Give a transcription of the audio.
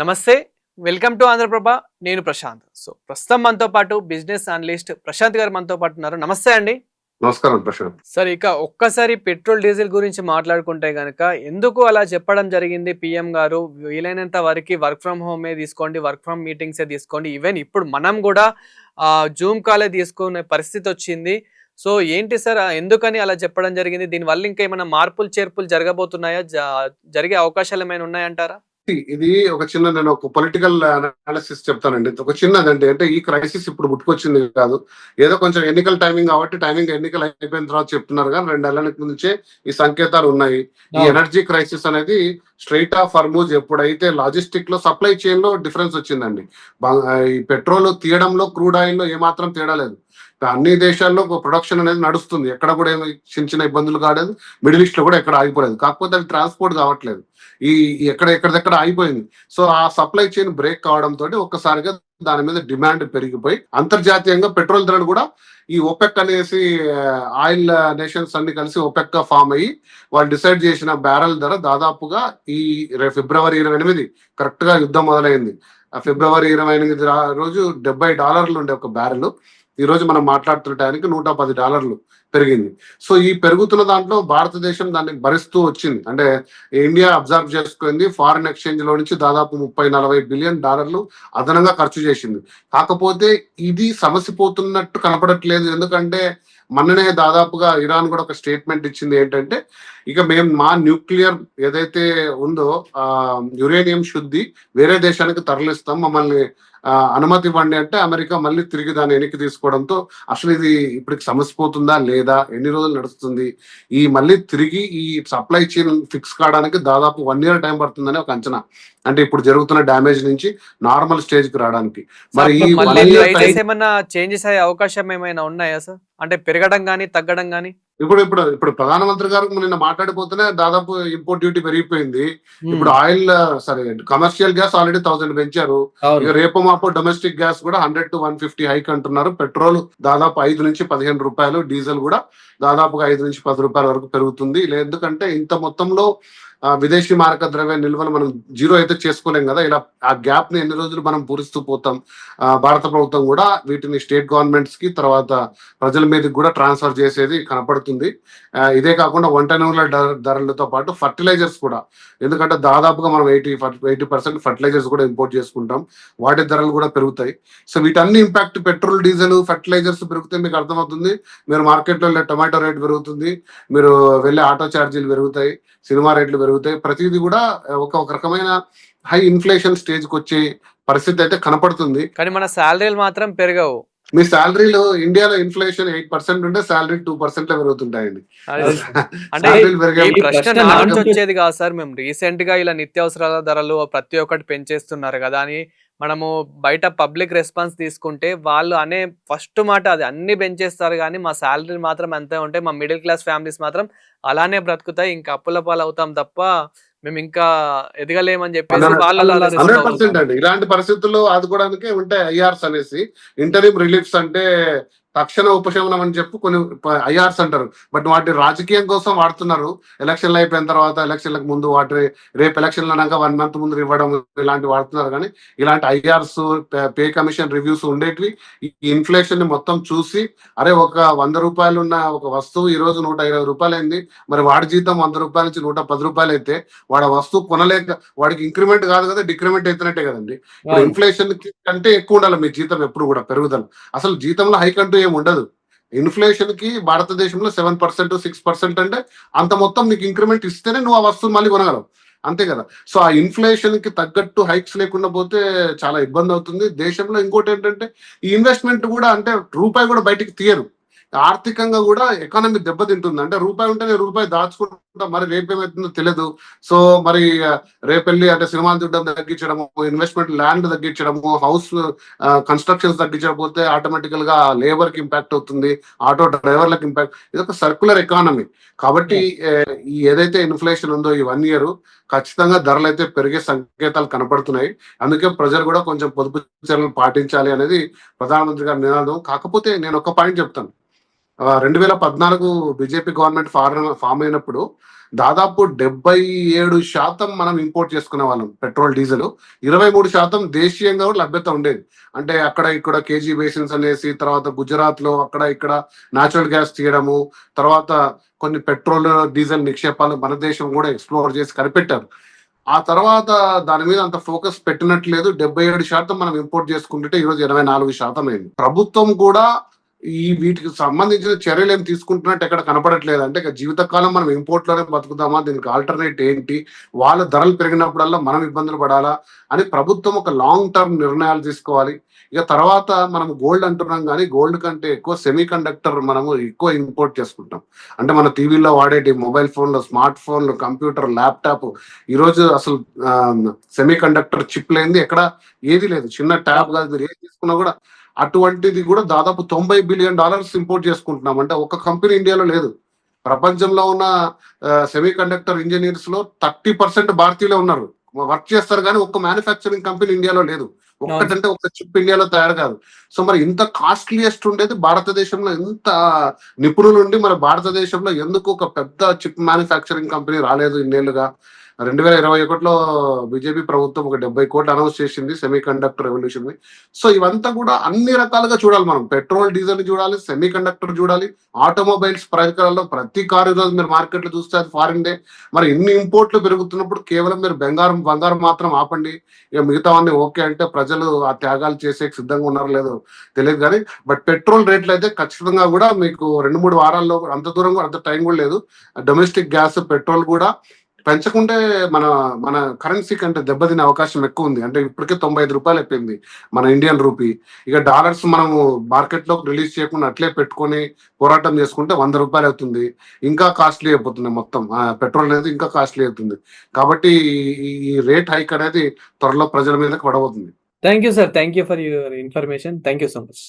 నమస్తే. Welcome to Andhra Prabha. నేను ప్రశాంత్. ప్రస్తుతం మనతో పాటు బిజినెస్ అనలిస్ట్ ప్రశాంత్ గారు మనతో పాటు ఉన్నారు. నమస్తే అండి. నమస్కారం ప్రశాంత్. సార్, ఇక ఒక్కసారి పెట్రోల్ డీజిల్ గురించి మాట్లాడుకుంటే గనక ఎందుకు అలా చెప్పడం జరిగింది పీఎం గారు? వీలైనంత వరకు వర్క్ ఫ్రమ్ హోమే తీసుకోండి, వర్క్ ఫ్రమ్ మీటింగ్సే తీసుకోండి. ఈవెన్ ఇప్పుడు మనం కూడా జూమ్ కాలే తీసుకునే పరిస్థితి వచ్చింది. సో ఏంటి సార్, ఎందుకని అలా చెప్పడం జరిగింది? దీనివల్ల ఇంకా ఏమైనా మార్పులు చేర్పులు జరగబోతున్నాయా? జరిగే అవకాశాలు ఏమైనా ఉన్నాయంటారా? ఇది నేను ఒక పొలిటికల్ అనాలిసిస్ చెప్తానండి. ఒక చిన్నదండి, అంటే ఈ క్రైసిస్ ఇప్పుడు పుట్టుకొచ్చింది కాదు. ఏదో కొంచెం ఎన్నికల టైమింగ్ కాబట్టి ఎన్నికలు అయిపోయిన తర్వాత చెప్తున్నారు కానీ 2 నెలల నుంచే ఈ సంకేతాలు ఉన్నాయి. ఈ ఎనర్జీ క్రైసిస్ అనేది స్ట్రైట్ ఆఫ్ హార్మూజ్ ఎప్పుడైతే లాజిస్టిక్ లో సప్లై చైన్ లో డిఫరెన్స్ వచ్చిందండి. ఈ పెట్రోల్ తీయడంలో, క్రూడ్ ఆయిల్ లో ఏమాత్రం తేడా లేదు. అన్ని దేశాల్లో ప్రొడక్షన్ అనేది నడుస్తుంది. ఎక్కడ కూడా ఏమి చిన్న ఇబ్బందులు కాలేదు. మిడిల్ ఈస్ట్ లో కూడా ఎక్కడ ఆగిపోలేదు. కాకపోతే అది ట్రాన్స్పోర్ట్ కావట్లేదు. ఈ ఎక్కడెక్కడ ఆగిపోయింది. సో ఆ సప్లై చైన్ బ్రేక్ కావడంతో ఒక్కసారిగా దాని మీద డిమాండ్ పెరిగిపోయి అంతర్జాతీయంగా పెట్రోల్ ధరలు కూడా ఈ ఒపెక్ అనేసి ఆయిల్ నేషన్స్ అన్ని కలిసి ఒపెక్ గా ఫామ్ అయ్యి వాళ్ళు డిసైడ్ చేసిన బ్యారెల్ ధర దాదాపుగా ఈ ఫిబ్రవరి 28 కరెక్ట్ గా యుద్ధం మొదలైంది. ఫిబ్రవరి 28 రోజు $70 ఉండే ఒక బ్యారెల్. ఈ రోజు మనం మాట్లాడుతున్న టైంకి $110 పెరిగింది. సో ఈ పెరుగుతున్న దాంట్లో భారతదేశం దాన్ని భరిస్తూ వచ్చింది. అంటే ఇండియా అబ్జర్వ్ చేసుకుంది. ఫారిన్ ఎక్స్చేంజ్ లో నుంచి దాదాపు $30-40 బిలియన్ అదనంగా ఖర్చు చేసింది. కాకపోతే ఇది సమసిపోతున్నట్టు కనపడట్లేదు. ఎందుకంటే మొన్ననే దాదాపుగా ఇరాన్ కూడా ఒక స్టేట్మెంట్ ఇచ్చింది. ఏంటంటే ఇక మేము మా న్యూక్లియర్ ఏదైతే ఉందో యురేనియం శుద్ధి వేరే దేశానికి తరలిస్తాం, మమ్మల్ని అనుమతి ఇవ్వండి అంటే అమెరికా మళ్ళీ తిరిగి దాన్ని వెనక్కి తీసుకోవడంతో అసలు ఇది ఇప్పటికి సమసిపోతుందా లేదా, ఎన్ని రోజులు నడుస్తుంది, ఈ మళ్ళీ తిరిగి ఈ సప్లై చైన్ ఫిక్స్ కావడానికి దాదాపు 1 year టైం పడుతుందని ఒక అంచనా. అంటే ఇప్పుడు జరుగుతున్న డ్యామేజ్ నుంచి నార్మల్ స్టేజ్ కి రావడానికి. మరి ఈ ఏమైనా చేంజెస్ అయ్యే అవకాశం ఏమైనా ఉన్నాయా సార్? అంటే పెరగడం గానీ తగ్గడం గానీ? ఇప్పుడు ప్రధానమంత్రి గారు నిన్న మాట్లాడిపోతేనే దాదాపు ఇంపోర్ట్ డ్యూటీ పెరిగిపోయింది. ఇప్పుడు ఆయిల్ సరే కమర్షియల్ గ్యాస్ ఆల్రెడీ 1000 పెంచారు. ఇక రేపు మాపో డొమెస్టిక్ గ్యాస్ కూడా 100 to 150 హైక్ అంటున్నారు. పెట్రోల్ దాదాపు 5 నుంచి 15 రూపాయలు, డీజిల్ కూడా దాదాపుగా 5 నుంచి 10 రూపాయల వరకు పెరుగుతుంది. ఎందుకంటే ఇంత మొత్తంలో విదేశీ మారక ద్రవ్య నిల్వలు మనం జీరో అయితే చేసుకోలేం కదా. ఇలా ఆ గ్యాప్ ని ఎన్ని రోజులు మనం పూరిస్తూ పోతాం. భారత ప్రభుత్వం కూడా వీటిని స్టేట్ గవర్నమెంట్స్ కి, తర్వాత ప్రజల మీదకి కూడా ట్రాన్స్ఫర్ చేసేది కనపడుతుంది. ఇదే కాకుండా వంట నూనెల ధరలతో పాటు ఫర్టిలైజర్స్ కూడా, ఎందుకంటే దాదాపుగా మనం 80% ఫర్టిలైజర్స్ కూడా ఇంపోర్ట్ చేసుకుంటాం. వాటి ధరలు కూడా పెరుగుతాయి. సో వీటన్ని ఇంపాక్ట్ పెట్రోల్, డీజిల్, ఫర్టిలైజర్స్ పెరిగితే మీకు అర్థమవుతుంది. మీరు మార్కెట్లో వెళ్ళే టొమాటో రేట్ పెరుగుతుంది, మీరు వెళ్ళే ఆటో ఛార్జీలు పెరుగుతాయి, సినిమా రేట్లు పెరుగుతాయి. ప్రతిదీ కూడా ఒక రకమైన హై ఇన్ఫ్లేషన్ స్టేజ్ కి వచ్చే పరిస్థితి అయితే కనపడుతుంది. కానీ మన శాలరీలు మాత్రం పెరగవు. మీ శాలరీలో ఇండియాలో ఇన్ఫ్లేషన్ 8% ఉంటే శాలరీ 2% పెరుగుతుంటాయండి. వచ్చేది కాదు సార్. మేము రీసెంట్ గా ఇలా నిత్యావసరాల ధరలు ప్రతి ఒక్కటి పెంచేస్తున్నారు కదా అని మనము బయట పబ్లిక్ రెస్పాన్స్ తీసుకుంటే వాళ్ళు అనే ఫస్ట్ మాట అది, అన్ని పెంచేస్తారు కానీ మా శాలరీ మాత్రం అంతే ఉంటాయి, మా మిడిల్ క్లాస్ ఫ్యామిలీస్ మాత్రం అలానే బ్రతుకుతాయి, ఇంకా అప్పుల పాలు అవుతాం తప్ప మేము ఇంకా ఎదగలేమని చెప్పేసి వాళ్ళు అండి. ఇలాంటి పరిస్థితుల్లో ఆదుకోవడానికి ఉంటాయి ఐఆర్స్ అనేసి, ఇంటరిమ్ రిలీఫ్స్. అంటే తక్షణ ఉపశమనం అని చెప్పి కొన్ని ఐఆర్స్ అంటారు. బట్ వాటి రాజకీయం కోసం వాడుతున్నారు. ఎలక్షన్లు అయిపోయిన తర్వాత, ఎలక్షన్లకు ముందు, వాటి రేపు ఎలక్షన్లు అన్నాక 1 month ముందు ఇవ్వడం, ఇలాంటివి వాడుతున్నారు. కానీ ఇలాంటి ఐఆర్స్, పే కమిషన్ రివ్యూస్ ఉండేటివి ఈ ఇన్ఫ్లేషన్ ని మొత్తం చూసి, అరే ఒక 100 రూపాయలు ఉన్న ఒక వస్తువు ఈ రోజు 120 రూపాయలు అయింది, మరి వాడి జీతం 100 రూపాయల నుంచి 110 రూపాయలు అయితే వాడు వస్తువు కొనలేక, వాడికి ఇంక్రిమెంట్ కాదు కదా, డిక్రిమెంట్ అవుతున్నట్టే కదండి. ఇప్పుడు ఇన్ఫ్లేషన్ కంటే ఎక్కువ ఉండాలి మీ జీతం ఎప్పుడు కూడా పెరుగుదల. అసలు జీతంలో హైక్ అంటూ ఏమి ఉండదు. ఇన్ఫ్లేషన్ కి భారతదేశంలో 7%, 6% అంటే అంత మొత్తం నీకు ఇంక్రిమెంట్ ఇస్తేనే నువ్వు ఆ వస్తువు మళ్ళీ కొనగలవు, అంతే కదా. సో ఆ ఇన్ఫ్లేషన్ కి తగ్గట్టు హైక్స్ లేకుండా పోతే చాలా ఇబ్బంది అవుతుంది దేశంలో. ఇంకోటి ఏంటంటే ఈ ఇన్వెస్ట్మెంట్ కూడా, అంటే రూపాయి కూడా బయటికి తీయరు. ఆర్థికంగా కూడా ఎకానమీ దెబ్బతింటుంది. అంటే రూపాయి ఉంటేనే రూపాయి దాచుకుంటా, మరి రేపేమవుతుందో తెలియదు. సో మరి రేపెళ్ళి అంటే సినిమాలు చూడడం తగ్గించడము, ఇన్వెస్ట్మెంట్ ల్యాండ్ తగ్గించడము, హౌస్ కన్స్ట్రక్షన్స్ తగ్గించకపోతే ఆటోమేటికల్ గా లేబర్ కి ఇంపాక్ట్ అవుతుంది, ఆటో డ్రైవర్లకు ఇంపాక్ట్. ఇది ఒక సర్క్యులర్ ఎకానమీ కాబట్టి ఈ ఏదైతే ఇన్ఫ్లేషన్ ఉందో ఈ 1 year ఖచ్చితంగా ధరలు అయితే పెరిగే సంకేతాలు కనపడుతున్నాయి. అందుకే ప్రజలు కూడా కొంచెం పొదుపు చర్యలు పాటించాలి అనేది ప్రధానమంత్రి గారి నినాదం. కాకపోతే నేను ఒక పాయింట్ చెప్తాను. 2014 బీజేపీ గవర్నమెంట్ ఫామ్ అయినప్పుడు దాదాపు 77% మనం ఇంపోర్ట్ చేసుకునే వాళ్ళం పెట్రోల్ డీజిల్. 23% దేశీయంగా కూడా లభ్యత ఉండేది. అంటే అక్కడ ఇక్కడ కేజీ బేసిన్స్ అనేసి, తర్వాత గుజరాత్ లో అక్కడ ఇక్కడ న్యాచురల్ గ్యాస్ తీయడము, తర్వాత కొన్ని పెట్రోల్ డీజిల్ నిక్షేపాలు మన దేశం కూడా ఎక్స్ప్లోర్ చేసి కనిపెట్టారు. ఆ తర్వాత దాని మీద అంత ఫోకస్ పెట్టినట్లేదు. 77% మనం ఇంపోర్ట్ చేసుకుంటుంటే ఈరోజు 24% అయింది. ప్రభుత్వం కూడా వీటికి సంబంధించిన చర్యలు ఏం తీసుకుంటున్నట్టు ఎక్కడ కనపడట్లేదు. అంటే ఇక జీవితకాలం మనం ఇంపోర్ట్ లోనే బతుకుతామా, దీనికి ఆల్టర్నేట్ ఏంటి, వాళ్ళ ధరలు పెరిగినప్పుడల్లా మనం ఇబ్బందులు పడాలా అని ప్రభుత్వం ఒక లాంగ్ టర్మ్ నిర్ణయాలు తీసుకోవాలి. ఇక తర్వాత మనం గోల్డ్ అంటున్నాం, కానీ గోల్డ్ కంటే ఎక్కువ సెమీ కండక్టర్ మనము ఎక్కువ ఇంపోర్ట్ చేసుకుంటాం. అంటే మన టీవీలో వాడేటి మొబైల్ ఫోన్లు, స్మార్ట్ ఫోన్లు, కంప్యూటర్, ల్యాప్టాప్, ఈరోజు అసలు సెమీ కండక్టర్ చిప్ లేనిది ఎక్కడ ఏది లేదు. చిన్న ట్యాబ్ కాదు, మీరు ఏది తీసుకున్నా కూడా అటువంటిది కూడా దాదాపు $90 బిలియన్ ఇంపోర్ట్ చేసుకుంటున్నాం. అంటే ఒక కంపెనీ ఇండియాలో లేదు. ప్రపంచంలో ఉన్న సెమీ కండక్టర్ ఇంజనీర్స్ లో 30% భారతీయులే ఉన్నారు, వర్క్ చేస్తారు, కానీ ఒక్క మ్యానుఫ్యాక్చరింగ్ కంపెనీ ఇండియాలో లేదు. ఒక్కటంటే ఒక చిప్ ఇండియాలో తయారు కాదు. సో మరి ఇంత కాస్ట్లీయెస్ట్ ఉండేది భారతదేశంలో, ఎంత నిపుణులు ఉండి మన భారతదేశంలో ఎందుకు ఒక పెద్ద చిప్ మ్యానుఫ్యాక్చరింగ్ కంపెనీ రాలేదు ఇన్నేళ్లుగా? 2021లో బీజేపీ ప్రభుత్వం ఒక 70 కోట్లు అనౌన్స్ చేసింది సెమీ కండక్టర్ రెవల్యూషన్ ని. సో ఇవంతా కూడా అన్ని రకాలుగా చూడాలి మనం. పెట్రోల్, డీజిల్ చూడాలి, సెమీ కండక్టర్ చూడాలి, ఆటోమొబైల్స్ పరికరాల్లో ప్రతి కారు ఈరోజు మీరు మార్కెట్ లో చూస్తే అది ఫారిన్ డే. మరి ఇన్ని ఇంపోర్ట్లు పెరుగుతున్నప్పుడు కేవలం మీరు బంగారం మాత్రం ఆపండి, ఇక మిగతావన్నీ ఓకే అంటే ప్రజలు ఆ త్యాగాలు చేసే సిద్ధంగా ఉన్నారో లేదో తెలియదు. కానీ బట్ పెట్రోల్ రేట్లు అయితే ఖచ్చితంగా కూడా మీకు 2-3 వారాల్లో, అంత దూరం కూడా అంత టైం కూడా లేదు, డొమెస్టిక్ గ్యాస్ పెట్రోల్ కూడా పెంచకుంటే మన మన కరెన్సీ కంటే దెబ్బతినే అవకాశం ఎక్కువ ఉంది. అంటే ఇప్పటికే $95 అయిపోయింది మన ఇండియన్ రూపీ. ఇక డాలర్స్ మనము మార్కెట్ లో రిలీజ్ చేయకుండా అట్లే పెట్టుకొని పోరాటం చేసుకుంటే $100 అవుతుంది. ఇంకా కాస్ట్లీ అయిపోతుంది మొత్తం. పెట్రోల్ అనేది ఇంకా కాస్ట్లీ అవుతుంది. కాబట్టి ఈ రేట్ హైక్ అనేది త్వరలో ప్రజల మీదకి పడబోతుంది. Thank you sir, thank you for your information. Thank you so much.